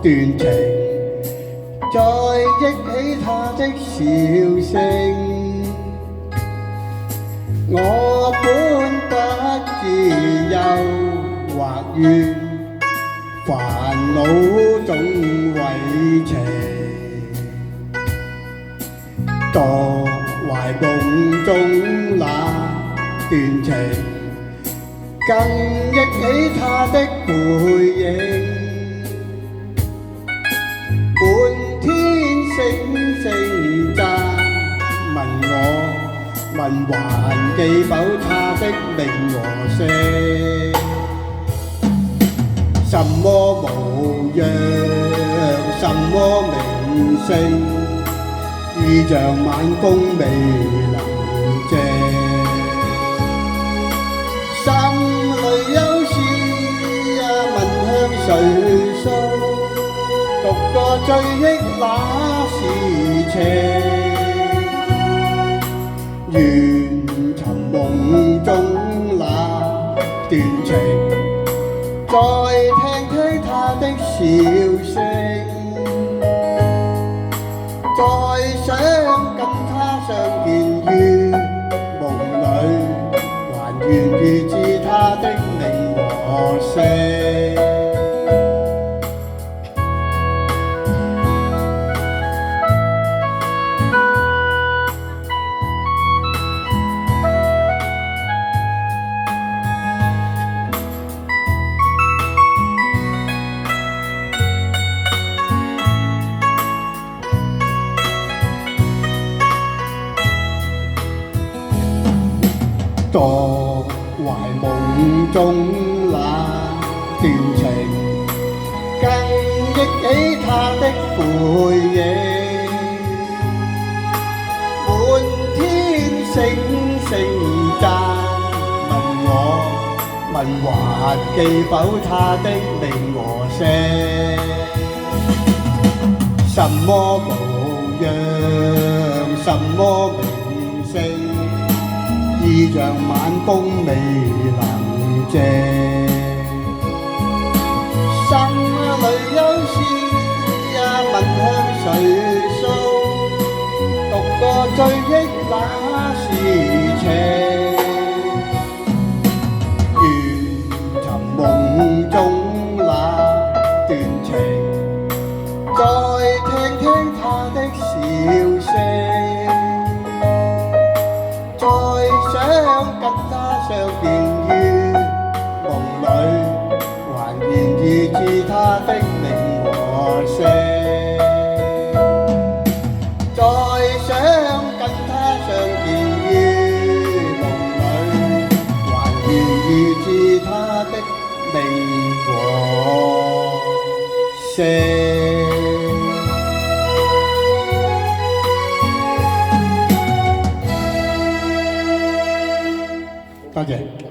段情，再憶起他的笑聲。我本不知憂或怨，煩惱總為情。墮懷夢中那段情，更憶起他的背影。滿天星星讚問我，問還記否他的名和姓？什麼模樣，什麼名聲，意像晚風未能證。心裏有事問向誰訴？獨個追憶那時情。願尋夢中那段情，再聽聽他的笑聲，再想跟他相見於夢裏，還願意知他的名和姓。墮懷夢中那段情，更憶起他的背影。滿天星星讚問我，問還記否他的名和姓？什麼模樣，什麼名聲，意像晚風未能證。心裏有事問向誰訴？獨個追憶那時情。願尋夢中那段情，再聽聽他的笑聲。再想跟他相見於夢裏，還願意知他的名和姓。再想跟他相見於夢裏，還願意知他的名和姓。多謝。